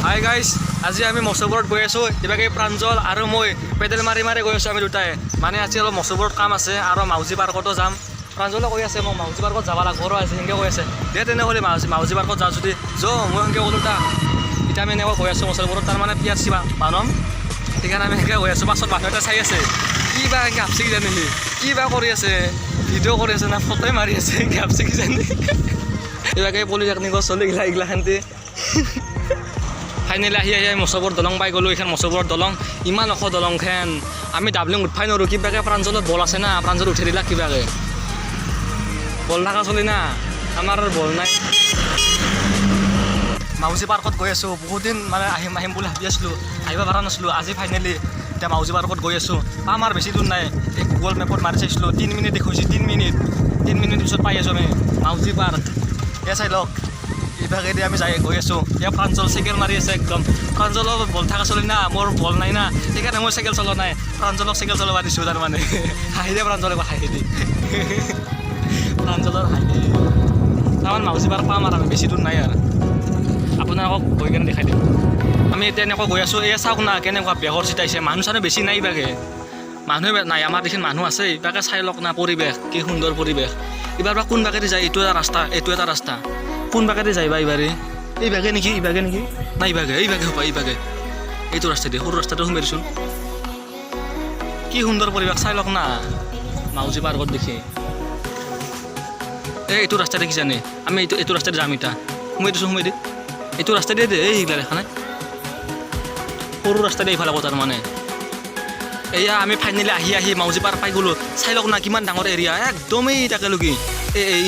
Hi guys, আজি আমি মছুৰবোৰত গৈ আছোঁ। কিবাকিবি প্ৰাঞ্জল আৰু মই পেডেল মাৰি গৈ আছোঁ আমি দুটাই। মানে আজি অলপ মছুৰবোৰত কাম আছে আৰু মাউজী পাৰ্কতো যাম। প্ৰাঞ্জলে কৈ আছে মোক মাউজী পাৰ্কত যাব লাগিব আৰু আজি সেনেকৈ কৈ আছে। দে তেনেহ'লে মাউজী পাৰ্কত যাওঁ যদি মই সেনেকৈ ক'লোঁ তাক। এতিয়া আমি এনেকৈ গৈ আছোঁ মছুৰবোৰত, তাৰমানে পিয়াজ চিবা বানম। সেইকাৰণে আমি সেনেকৈ গৈ আছোঁ। পাছত মানুহ এটা চাই আছে, কিবা এনেকৈ হাপচি কিজানি কিবা কৰি আছে, ভিডিঅ' কৰি আছে না ফটোই মাৰি আছে এনেকৈ হাপচি কিজানি। কিবাকিবি পলিটেকনিকৰ চলিগিলা এইগিলাখানতে। ফাইনেলি আহি মছুৰবোৰত দলং পাই গ'লোঁ। এইখন মছুৰবোৰত দলং, ইমান ওখ দলংখন। আমি ডাবলিং উঠাই নোৱাৰোঁ। কিবাকৈ প্ৰাঞ্জলত বল আছে না, প্ৰাঞ্জল উঠাই দিলাক কিবাকৈ। বল থকা চলি না, আমাৰ বল নাই। মাউজী পাৰ্কত গৈ আছোঁ। বহুত দিন মানে আহিম বুলি ভাবি আছিলোঁ, আহিব পৰা নাছিলোঁ। আজি ফাইনেলি এতিয়া মাউজী পাৰ্কত গৈ আছোঁ। পাম আৰু বেছি দূৰ নাই। এই গুগল মেপত মাৰি চাইছিলোঁ, 3 মিনিট দেখুৱাইছে। 3 মিনিট পিছত পাই আছোঁ আমি মাউজী পাৰ্ক। চাই লওক, ইভাগেদি আমি গৈ আছোঁ। এতিয়া প্ৰাঞ্জল চাইকেল মাৰি আছে একদম। প্ৰাঞ্জলৰ বল থকা চলি না, মোৰ বল নাই না, সেইকাৰণে মই চাইকেল চলোৱা নাই। প্ৰাঞ্জলক চাইকেল চলাব দিছোঁ তাৰমানে। হাঁহি দিয়ে প্ৰাঞ্জলে, হাঁহি দিয়ে প্ৰাঞ্জলৰ হাঁহি। তাৰমানে মাউজী পাৰ্ক পাম আৰু আমি বেছি দূৰ নাই আৰু। আপোনালোকক গৈ কেনে দেখাই দিম। আমি এতিয়া এনেকৈ গৈ আছোঁ। এয়া চাওক না কেনেকুৱা বেগৰ চিটাইছে। মানুহ চানুহ বেছি নাই ইবাগে, মানুহে নাই। আমাৰ দেখোন মানুহ আছে। ইবাগে চাই লওক না পৰিৱেশ, কি সুন্দৰ পৰিৱেশ। এইবাৰ বা কোন বাগেদি যায়, এইটো এটা ৰাস্তা। কোন বাগেদি যায় বা এইবাৰে, এইবাগে নেকি নাই, এইবাগে হ'ব, এইবাগে এইটো ৰাস্তা দিয়ে। সৰু ৰাস্তাটো সোমাই দিছোন। কি সুন্দৰ পৰিৱেশ চাই লওক না মাউজী পাৰ্কত দেখি। এইটো ৰাস্তা দেখি জানে, আমি এইটো ৰাস্তাতে যাম। এতিয়া সোমাই দি এইটো ৰাস্তা দিয়ে দে। এইগিলা দেখা নাই, সৰু ৰাস্তা দিয়ে এইফালে কথা তাৰমানে। এয়া আমি ফাইনেলি আহি মাউজী পাৰ্ক পাই গ'লোঁ। চাই লওক না কিমান ডাঙৰ এৰিয়া, একদমেই তাকেলগি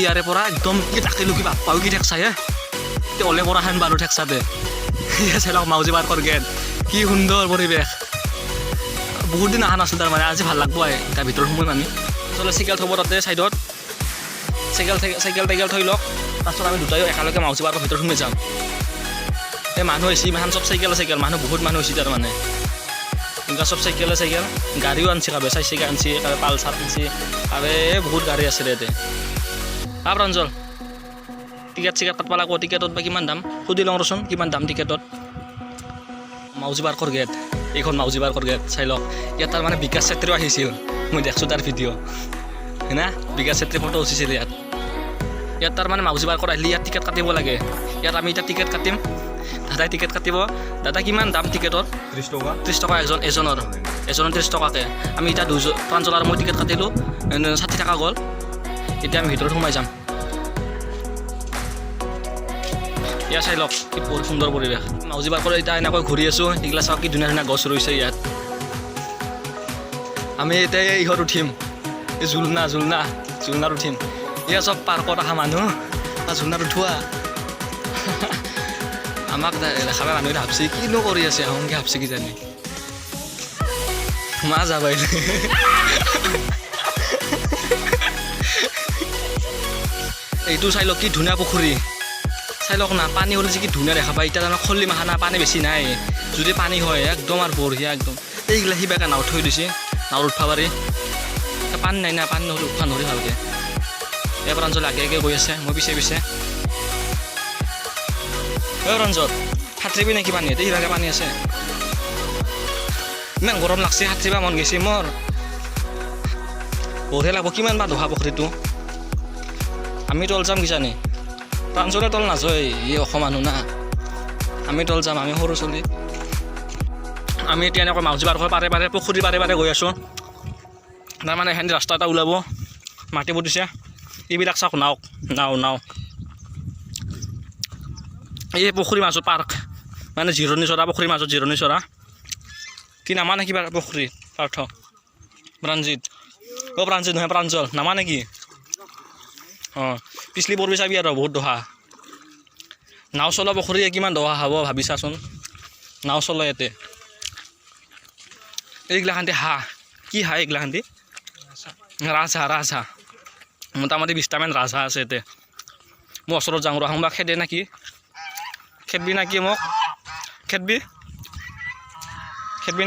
ইয়াৰে পৰা একদম কি তাকেলগি বাপ্পাও কি ঠেকচা অলে পৰা হেন বাৰু ঠেকচাতে। চাই লওক মাউজী পাৰ্কৰ গেট, কি সুন্দৰ পৰিৱেশ। বহুত দিন অহা নাছিল তাৰমানে, আজি ভাল লাগব। তাৰ ভিতৰত সোমাম আমি। চলে চাইকেল থ'ব তাতে ছাইডত, চাইকেল থৈ লওক। তাৰপিছত আমি দুটাইও একেলগে মাউজী পাৰ্কৰ ভিতৰত সোমাই যাম। এই মানুহ হৈছে ইমান, চব চাইকেল মানুহ বহুত মানুহ হৈছে তাৰমানে। এনেকুৱা চব চাইকেল গাড়ীও আনছে, কাবে চাইকেল আনছে, কাবে পালচাৰ আনছে, কাবে বহুত গাড়ী আছে দে। প্ৰাঞ্জল টিকেট কাটব লাগিব। টিকেটত বা কিমান দাম সুধি লওঁ ৰচোন, কিমান দাম টিকেটত। মাউজী পাৰ্কৰ গেট, এইখন মাউজী পাৰ্কৰ গেট চাই লওক। ইয়াত তাৰমানে বিকাশ চেত্ৰীও আহিছিল, মই দেখছোঁ তাৰ ভিডিঅ' হয় না। বিকাশ চেত্ৰী ফটো উঠিছিল ইয়াত তাৰমানে মাউজী পাৰ্কত আহিলে ইয়াত টিকেট কাটিব লাগে। ইয়াত আমি এতিয়া টিকেট কাটিম, দাদাই টিকেট কাটিব। দাদা কিমান দাম টিকেটৰ? 30 টকা এজনৰ 30 টকাকৈ। আমি এতিয়া প্ৰাঞ্জল আৰু মই টিকেট কাটিলোঁ, 60 টকা গ'ল। এতিয়া আমি ভিতৰত সোমাই যাম। ইয়াত চাই লওক কি সুন্দৰ পৰিৱেশ। মাউজী পাৰ্কত এতিয়া এনেকৈ ঘূৰি আছোঁ। এইগিলা চাওক কি ধুনীয়া গছ ৰুইছে ইয়াত। আমি এতিয়া ইহঁত উঠিম, এই জুলনাত উঠিম। এয়া চব পাৰ্কত অহা মানুহ, জুলনাত উঠোৱা। আমাক দেখাবা মানুহে ভাবছি কিনো কৰি আছে, আহোঁগৈ ভাবছি কিজানি। মা যাবাই এইটো চাই লওক কি ধুনীয়া পুখুৰী। চাই লওক না, পানী হ'লে যে কি ধুনীয়া দেখা পায়। এতিয়া তাৰমানে খলি মাখা না, পানী বেছি নাই। যদি পানী হয় একদম আৰু বঢ়িয়া একদম। এইগিলা সিবাকে নাও থৈ দিছে, নাৱত উঠবা পাৰি। পানী নাই না, পানী নহ'লে উঠবা নোৱাৰি ভালকৈ। এই প্ৰাঞ্জল আগে গৈ আছে, মই পিছে। ৰঞ্জত সাঁতৰিবি নেকি পানীত? এইভাগে পানী আছে, ইমান গৰম লাগছে, সাঁতৰিব মন গৈছে মোৰ। বঢ়িয়া লাগব। কিমান বা দহা পুখুৰীটো। আমি তল যাম কিজানি, প্ৰাঞ্জলে তল নাযায়, ই অসম মানুহ না। আমি তল যাম, আমি সৰু চলি। আমি এতিয়া এনেকৈ মাউজী পাৰ্কৰ পাৰে পুখুৰী পাৰে গৈ আছোঁ। তাৰমানে এখান ৰাস্তা এটা ওলাব, মাটি পুতিছে। এইবিলাক চাওক নাও এই পুখুৰীৰ মাজত পাৰ্ক, মানে জিৰণি চৰা পুখুৰীৰ মাজত জিৰণি চৰা। কি নামা নেকি পুখুৰী পাৰ্থ? প্ৰাঞ্জিত নহয় প্ৰাঞ্জল নামা নেকি? পিছলি পৰবি চাবি আৰু বহুত দহা। নাও চলোৱা পুখুৰী কিমান দহা হ'ব ভাবি চাচোন। নাও চলোৱা ইয়াতে। এইগিলাখানতে হাঁহ, কি হাঁহ এইগিলাখানতে? ৰাজহাঁহ মোটামুটি 20টামান ৰাজহাঁহ আছে ইয়াতে। মই ওচৰত যাওঁ ৰহা খেদে নাকি? খেদবি নাকি মোক? খেদবি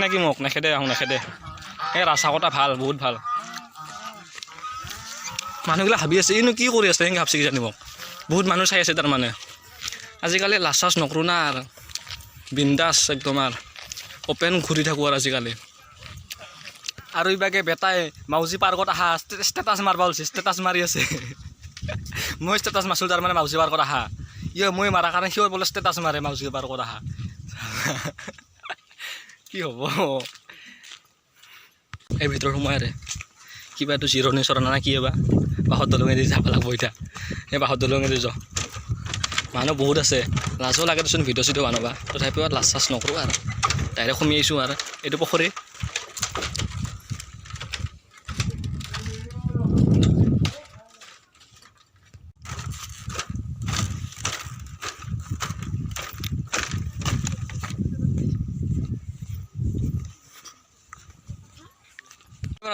নাকি মোক? নেখেদে নেখেদে। এই ৰাজহাঁহ কটা ভাল, বহুত ভাল। মানুহবিলাক ভাবি আছে এইনো কি কৰি আছে, এনেকৈ ভাবছি কিজানি মোক। বহুত মানুহ চাই আছে তাৰমানে। আজিকালি লাজ চাজ নকৰোঁ না। বিন্দাছ একদম আৰু অ'পেন ঘূৰি থাকোঁ আৰু আজিকালি আৰু ইবাগে বেটাই মাউজী পাৰ্কত আহা ষ্টেটাছ মাৰিব ওলছে ষ্টেটাছ মাৰি আছে মই ষ্টেটাছ মাৰিছোঁ তাৰমানে মাউজী পাৰ্কত আহা মই মাৰা কাৰণে সিও বোলে ষ্টেটাছ মাৰে মাউজী পাৰ্কত আহা কি হ'ব এই ভিতৰত সোমাই আৰে কিবা এইটো জিৰণি চৰণা নে কি বা বাঁহৰ দলঙেদি যাব লাগিব এতিয়া এই বাঁহৰ দলঙেদি যাওঁ মানুহ বহুত আছে লাজো লাগে দেচোন ভিডিঅ' চিডিঅ' বনাবা তথাপিও লাজ চাজ নকৰোঁ আৰু ডাইৰেক্ট সোমাই আহিছোঁ আৰু এইটো পুখুৰী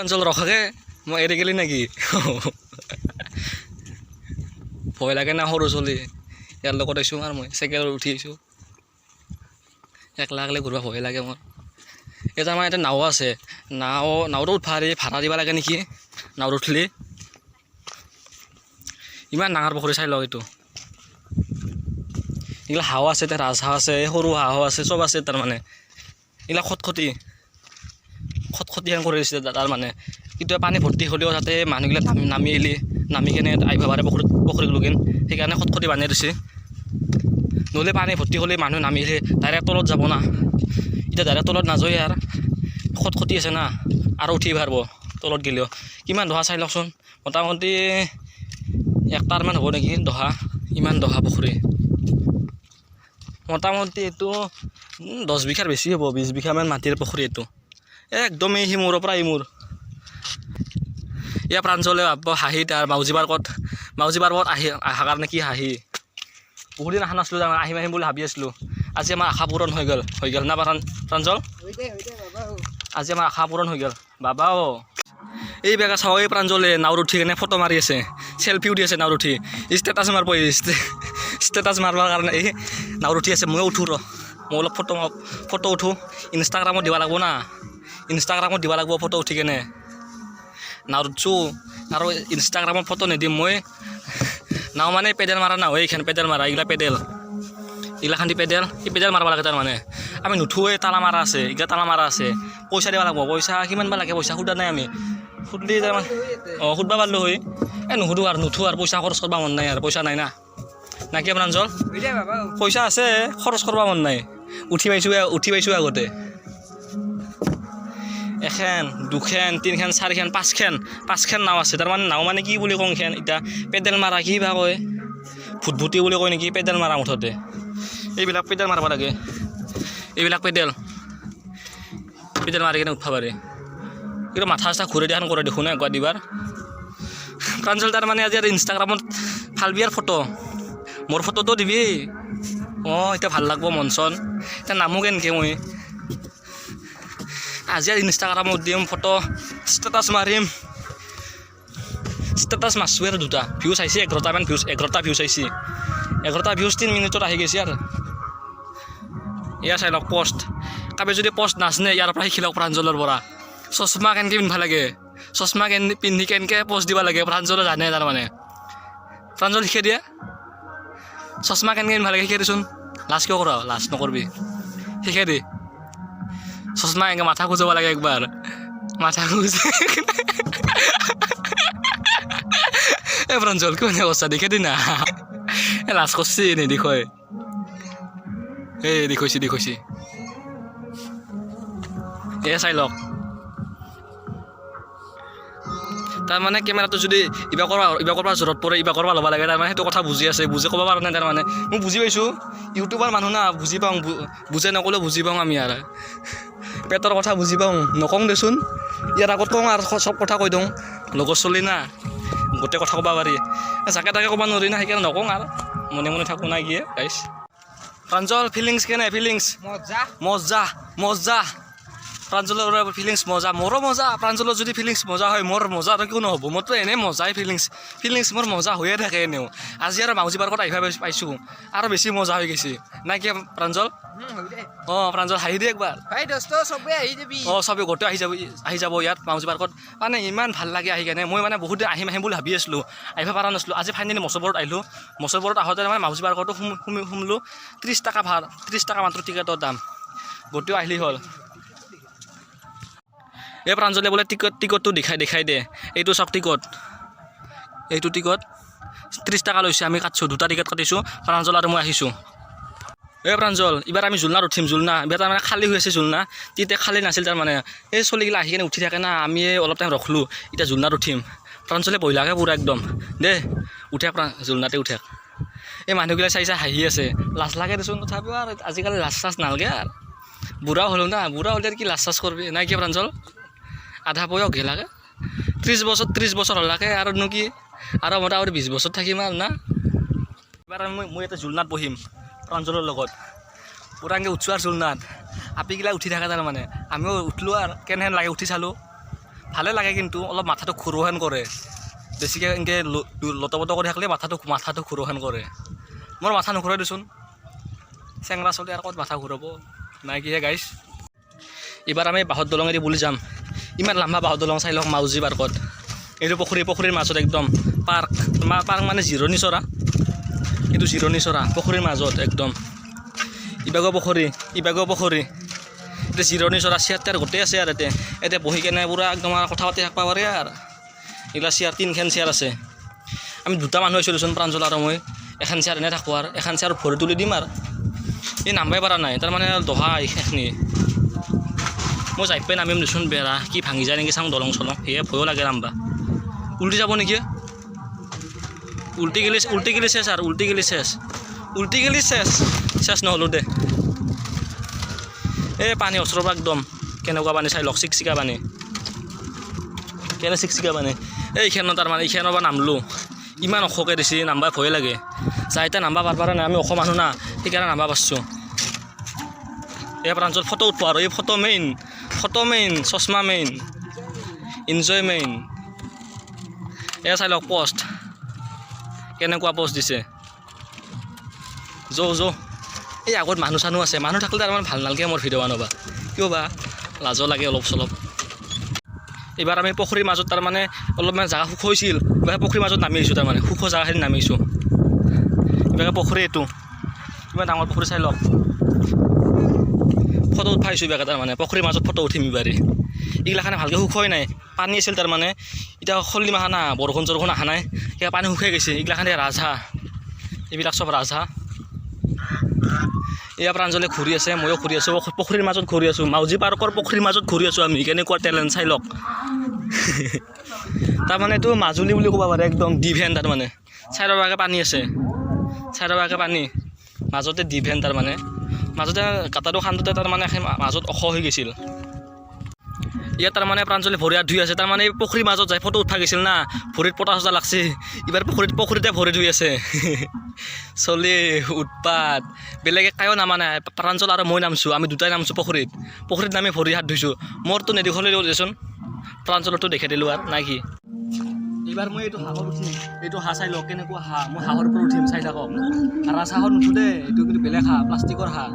অঞ্চল ৰখাকে মই এৰি গেলি নেকি ভয় লাগে না সৰু চলি ইয়াৰ লগত আহিছোঁ আৰু মই চাইকেলত উঠি আহিছোঁ একলা একলা ঘূৰিব ভয় লাগে মোৰ এতিয়া আমাৰ ইয়াতে নাও আছে নাওটো উঠবা ভাড়া দিব লাগে নেকি নাওত উঠিলে ইমান ডাঙৰ পুখুৰী চাই লওক এইটো এইগিলা হাঁহ আছে এতিয়া ৰাজহাঁহ আছে সৰু হাঁহ আছে চব আছে তাৰমানে এইগিলা খটখটি হেন কৰি দিছে তাৰমানে কেতিয়াবা পানী ভৰ্তি হ'লেও যাতে মানুহগিলা নামি কেনে আহিব পাৰে পুখুৰীক লগিন সেইকাৰণে খটখটি বান্ধি দিছে নহ'লে পানী ভৰ্তি হ'লে মানুহ নামিলে ডাইৰেক্ট তলত যাব না এতিয়া ডাইৰেক্ট তলত নাযায় আৰু খটখটি আছে না আৰু উঠি পাৰিব তলত গ'লেও কিমান দহা চাই লওকচোন মোটামুটি 1 টাৰমান হ'ব নেকি দহা ইমান দহা পুখুৰী মোটামুটি এইটো 10 বিঘাৰ বেছি হ'ব 20 বিঘামান মাটিৰ পুখুৰী এইটো একদমেই সিমূৰৰ পৰা ইমূৰ ইয়াৰ প্ৰাঞ্জলে ভাবিব হাঁহি তাৰ মাউজী পাৰ্কত অহাৰ কাৰণে কি হাঁহি বহুত দিন অহা নাছিলোঁ তাৰমানে আহিম বুলি ভাবি আছিলোঁ আজি আমাৰ আশা পূৰণ হৈ গ'ল না প্ৰাঞ্জল আজি আমাৰ আশা পূৰণ হৈ গ'ল বাবা এই বেগা চাওঁ এই প্ৰাঞ্জলে নাওত উঠি কিনে ফটো মাৰি আছে চেল্ফিও দি আছে নাওত উঠি ষ্টেটাছ মাৰিব ষ্টেটাছ মাৰিবৰ কাৰণে এই নাওত উঠি আছে ময়ো উঠোঁ মই অলপ ফটো উঠোঁ ইনষ্টাগ্ৰামত দিব লাগিব না ইনষ্টাগ্ৰামত দিব লাগিব ফটো উঠি কেনে নাওত উঠছোঁ আৰু ইনষ্টাগ্ৰামত ফটো নিদিম মই নাও মানে পেডেল মাৰা নহয় এইখান পেডেল মাৰা এইগিলাখান দি পেডেল মাৰিব লাগে তাৰমানে আমি নুঠোৱে তালা মাৰা আছে এইগিলা তালা মাৰা আছে পইচা দিব লাগিব পইচা কিমান বা লাগে পইচা সোধা নাই আমি সুধলি তাৰমানে সুধবা পাৰিলোঁ হয় নুসুধোঁ আৰু নুঠোঁ আৰু পইচা খৰচ কৰিব মন নাই আৰু পইচা নাই না কি প্ৰাঞ্জল পইচা আছে খৰচ কৰিব মন নাই উঠি পাইছোঁ আগতে 1 খান 2 খান 3 খান 4 খান 5 খান নাও আছে তাৰমানে নাও মানে কি বুলি কওঁ খান এতিয়া পেডেল মাৰা কি বা কয় ভুটভুটি বুলি কয় নেকি পেডেল মাৰা মুঠতে এইবিলাক পেডেল মাৰিব লাগে এইবিলাক পেডেল মাৰি কিনে উঠবা পাৰে কিন্তু মাথা চাথা ঘূৰাই দিয়াখন কৰে দেখোন একবাৰ দিবাৰ প্ৰাঞ্জল তাৰমানে আজি আৰু ইনষ্টাগ্ৰামত ভাল বিয়াৰ ফটো মোৰ ফটোটো দিবি এতিয়া ভাল লাগব মন চন এতিয়া নামো কেনেকৈ মই আজি আৰু ইনষ্টাগ্ৰামত দিম ফটো ষ্টেটাছ মাৰিম ষ্টেটাছ মাৰছোঁ আৰু 2টা ভিউজ আহিছে 11টামান ভিউজ 11টা ভিউজ আহিছে 11টা ভিউজ 3 মিনিটত আহি গৈছে আৰু এয়া চাই লওক পোষ্ট কাবে যদি পোষ্ট নাচনে ইয়াৰ পৰা শিকি লওক প্ৰাঞ্জলৰ পৰা চশমা কেনেকৈ পিন্ধিব লাগে চশমা পিন্ধি কেনেকৈ পোষ্ট দিব লাগে প্ৰাঞ্জলে জানে তাৰমানে প্ৰাঞ্জল শিকাই দিয়ে চশমা কেনেকৈ পিন্ধিব লাগে শিকাই দেচোন লাজ কিয় কৰা লাজ নকৰবি শিকাই দে চশমা এনেকৈ মাথা খুজাব লাগে একবাৰ মাথা খুজে এই প্ৰাঞ্জল কিয় কৈছা দেখে দি না লাজ কৰছি নেদেখয় দেখুৱাইছি চাই লওক তাৰমানে কেমেৰাটো যদি ইবা কৰবা জোৰত পৰে ইবা কৰবা ল'ব লাগে তাৰমানে সেইটো কথা বুজি ক'ব পৰা নাই তাৰমানে মই বুজি পাইছোঁ ইউটিউবাৰ মানুহ না বুজি পাওঁ বুজাই নক'লেও বুজি পাওঁ আমি আৰু পেটৰ কথা বুজি পাওঁ নকওঁ দেচোন ইয়াৰ আগত কওঁ আৰু চব কথা কৈ দিওঁ লগৰ চলি না গোটেই কথা ক'ব পাৰি যাকে তাকে ক'ব নোৱাৰি না সেইকাৰণে নকওঁ আৰু মনে থাকোঁ নাই কিয়ে গাইছ প্ৰাঞ্জল ফিলিংছ কেনে ফিলিংছ মজা প্ৰাঞ্জলৰ ফিলিংছ মজা, মোৰো মজা। প্ৰাঞ্জলৰ যদি ফিলিংছ মজা হয়, মোৰ মজা আৰু কিয় নহ'ব? মোৰতো এনেই মজাই ফিলিংছ মোৰ মজা হৈয়ে থাকে এনেও। আজি আৰু মাউজী পাৰ্কত আহিব পাইছোঁ, আৰু বেছি মজা হৈ গৈছে নাই কি প্ৰাঞ্জল? অঁ প্ৰাঞ্জল হাঁহি দে একবাৰ। চবেই গোটেই আহি যাব ইয়াত মাউজী পাৰ্কত। মানে ইমান ভাল লাগে আহি কেনে। মই মানে বহুত দিন আহিম বুলি ভাবি আছিলোঁ, আহিব পৰা নাছিলোঁ। আজি ফাইনেলি মছৰবোৰত আহিলোঁ। মছৰবোৰত আহোঁতে মানে মাউজী পাৰ্কতো সোমলোঁ। 30 টকা ভাড়া, 30 টকা মাত্ৰ টিকেটৰ দাম। গোটেই আহিলেই হ'ল। এই প্ৰাঞ্জলে বোলে টিকটটো দেখাই দে। এইটো চাওক টিকট, এইটো টিকট 30 টকা লৈছে। আমি কাটিছোঁ, 2টা টিকেট কাটিছোঁ। প্ৰাঞ্জল আৰু মই আহিছোঁ। এই প্ৰাঞ্জল এইবাৰ আমি জুলনাত উঠিম। জুলনা এইবাৰ তাৰমানে খালী হৈ আছে জুলনা। তেতিয়া খালী নাছিল তাৰমানে। এই চলিগিলা আহি কিনে উঠি থাকে না, আমি অলপ টাইম ৰখলোঁ। এতিয়া জুলনাত উঠিম। প্ৰাঞ্জলে ভয় লাগে পুৰা একদম। দে উঠে জুলনাতে উঠে। এই মানুহগিলা চাই হাঁহি আছে। লাজ লাগে দেচোন, তথাপিও আৰু আজিকালি লাজ চাজ নালাগে আৰু। বুঢ়া হ'লোঁ না, বুঢ়া হ'লে কি লাজ চাজ কৰবি নাই কি প্ৰাঞ্জল? আধা বয়স হে লাগে। 30 বছৰ হ'ল লাগে আৰুনো কি, আৰু মোটামুটি 20 বছৰ থাকিম আৰু না। এবাৰ মই এটা জুলনাত বহিম প্ৰাঞ্জলৰ লগত। পুৰা এনেকৈ উঠছোঁ আৰু জুলনাত। আপিগিলা উঠি থাকে তাৰমানে, আমিও উঠলোঁ আৰু কেনেহেন লাগে উঠি চালোঁ। ভালে লাগে কিন্তু অলপ মাথাটো ঘূৰোহেন কৰে। বেছিকৈ এনেকৈ লটপট কৰি থাকিলে মাথাটো ঘূৰোহেন কৰে। মোৰ মাথা নুঘূৰাই দেচোন, চেংৰা চলি আৰু ক'ত মাথা ঘূৰাব নাই কিহে গাইছ। এইবাৰ আমি বাঁহৰ দলঙেদি বুলি যাম। ইমান লম্বা বাঁহৰ দলং চাই লওক মাউজী পাৰ্কত। এইটো পুখুৰীৰ মাজত একদম পাৰ্ক মানে জিৰণি চৰা। কিন্তু জিৰণি চৰা পুখুৰীৰ মাজত একদম। ইবাগো পুখুৰী এতিয়া জিৰণি চৰা চেয়াৰ তেয়াৰ গোটেই আছে আৰু এতিয়া বহি কেনে পুৰা একদম কথা পাতি থাকিব পাৰে আৰু। এইগিলা চেয়াৰ 3খন চেয়াৰ আছে। আমি 2টা মানুহ আছিলোঁ দেচোন, প্ৰাঞ্জল আৰু মই। এখন চেয়াৰ এনে থাকোঁ আৰু এখন চেয়াৰত ভৰি তুলি দিম আৰু। এই নামবাই পৰা নাই তাৰমানে দহা এইখিনি। মই যাই পাই নামিম দেচোন, বেৰা কি ভাঙি যায় নেকি চাওঁ দলং চলং। সেয়ে ভয়ো লাগে নামবা। উল্টি যাব নেকি? উল্টি গেলি চেছ আৰু উল্টি গেলি চেছ নহ'লোঁ দে। এই পানী ওচৰৰ পৰা একদম কেনেকুৱা পানী চাই লওক, চিকচিকা পানী। চিকচিকা পানী। এইখানৰ তাৰমানে এইখানৰ পৰা নামলোঁ। ইমান ওখকৈ দিছে, নামবা ভয়ে লাগে। যাই এতিয়া নামবা পাৰবাৰ নাই, আমি ওখ মানুহ না, সেইকাৰণে নামবা পাৰছোঁ। এই প্ৰাঞ্জল ফটো উঠব আৰু এই ফটো মেইন, চশমা মেইন, ইনজয় মেইন। এই চাই লওক পোষ্ট, কেনেকুৱা পোষ্ট দিছে। এই আগত মানুহ চানুহ আছে, মানুহ থাকিলে তাৰমানে ভাল নালাগে মোৰ ভিডিঅ' বনাবা। কিয় বা লাজো লাগে অলপ চলপ। এইবাৰ আমি পুখুৰীৰ মাজত তাৰমানে অলপমান জেগা সুখ হৈছিল, এইবাৰ পুখুৰীৰ মাজত নামি আহিছোঁ। তাৰমানে সুখ জেগাখিনি নামি আহিছোঁ। এইবাৰ পুখুৰী এইটো কিমান ডাঙৰ পুখুৰী চাই লওক। ফটো উঠাইছোঁ এইবাৰ তাৰমানে পুখুৰীৰ মাজত ফটো উঠিম এইবাৰে। এইগিলাখানে ভালকৈ সুখ হয় নাই, পানী আছিল তাৰমানে। এতিয়া খল্লি মাহা না, বৰষুণ চৰষুণ অহা নাই, সেয়া পানী শুকাই গৈছে। এইগিলাখানে ৰাজহাঁহ, এইবিলাক চব ৰাজহাঁহ। এয়া প্ৰাঞ্জলে ঘূৰি আছে, ময়ো ঘূৰি আছোঁ পুখুৰীৰ মাজত ঘূৰি আছোঁ। মাউজী পাৰ্কৰ পুখুৰীৰ মাজত ঘূৰি আছোঁ আমি। কেনেকুৱা টেলেণ্ট চাই লওক। তাৰমানে এইটো মাজুলী বুলি ক'ব পাৰে, একদম ডিভেন তাৰমানে। চাৰিওফালে পানী আছে, চাৰিওফালে পানী, মাজতে ডিভেন তাৰমানে। মাজতে গাঁতাটো খান্দোতে তাৰমানে মাজত ওখ হৈ গৈছিল। ইয়াত তাৰমানে প্ৰাঞ্জলে ভৰি হাত ধুই আছে। তাৰমানে পুখুৰীৰ মাজত যাই ফটো উঠা গৈছিল না, ভৰিত পতা চটা লাগছে। এইবাৰ পুখুৰীতে ভৰি ধুই আছে। চলি উৎপাত, বেলেগে কায়ো নামা নাই। প্ৰাঞ্জল আৰু মই নামছোঁ, আমি 2টাই নামছোঁ পুখুৰীত নামি ভৰি হাত ধুইছোঁ। মোৰতো নেদেখলে দেচোন, প্ৰাঞ্জলতো দেখাই দিলোঁ আৰু নাই কি। এইবাৰ মই এইটো হাঁহত উঠিম। এইটো হাঁহ চাই লওক কেনেকুৱা হাঁহ। মই হাঁহৰ ওপৰত উঠিম, চাই থাকক। ৰাজহাঁহত নুঠো দেই, এইটো কিন্তু বেলেগ হাঁহ, প্লাষ্টিকৰ হাঁহ।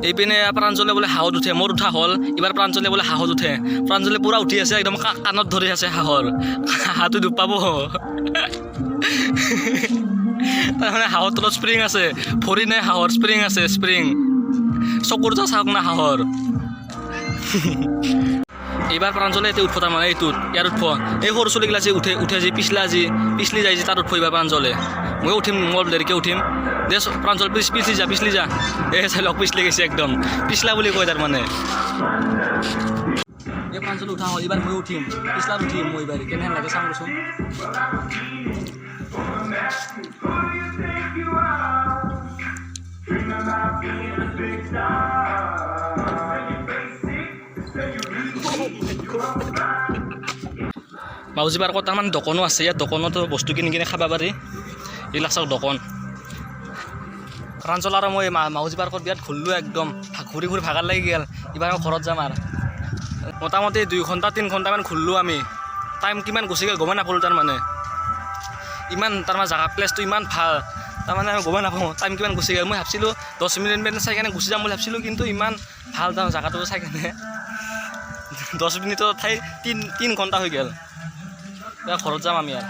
এইপিনে প্ৰাঞ্জলে বোলে হাঁহত উঠে, মোৰ উঠা হ'ল। এইবাৰ প্ৰাঞ্জলে বোলে হাঁহত উঠে। প্ৰাঞ্জলে পূৰা উঠি আছে, একদম কাণত ধৰি আছে হাঁহৰ। হাঁহটো ডুব পাব। তাৰমানে হাঁহৰ তলত স্প্ৰিং আছে, ভৰি নাই হাঁহৰ, স্প্ৰিং আছে, স্প্ৰিং। চকুৰটো চাওক না হাঁহৰ। এইবাৰ প্ৰাঞ্জলে এতিয়া উঠব তাৰমানে এইটোত, ইয়াত উঠব। এই সৰু চলিগিলা যে উঠে যে পিছলি যায় যে তাত উঠব এইবাৰ প্ৰাঞ্জলে। ময়ো উঠিম, মই দেৰিকৈ উঠিম। দে প্ৰাঞ্জল পিছলি যা। এই চাই লওক পিছলি গৈছে একদম, পিছলা বুলি কয় তাৰমানে। এই প্ৰাঞ্জল উঠা হ'ল, এইবাৰ ময়ো উঠিম, পিছলাত উঠিম মই এইবাৰ। কেনেহেন লাগে চাওঁচোন। মাউজী পাৰ্কত তাৰমানে দোকানো আছে, ইয়াত দোকানতো বস্তু কিনি কিনে খাব পাৰি। এইবিলাক চাওক দোকান। প্ৰাঞ্জল আৰু মই মাউজী পাৰ্কত বিৰাট ঘূৰিলোঁ একদম, ঘূৰি ঘূৰি ভাগাৰ লাগি গ'ল। এইবাৰ মই ঘৰত যাম আৰু মোটামুটি 2 ঘণ্টা 3 ঘণ্টামান ঘূৰিলোঁ আমি। টাইম কিমান গুচি গ'ল গমেই নাপালোঁ তাৰমানে। ইমান তাৰমানে জেগা প্লেচটো ইমান ভাল, তাৰমানে আমি গমেই নাপাওঁ টাইম কিমান গুচি গ'ল। মই ভাবছিলোঁ 10 মিনিটমান চাই কেনে গুচি যাম বুলি ভাবছিলোঁ, কিন্তু ইমান ভাল তাৰ জেগাটো চাই কেনে 10 মিনিটৰ ঠাই 3 ঘণ্টা হৈ গ'ল। এতিয়া ঘৰত যাম আমি আৰু।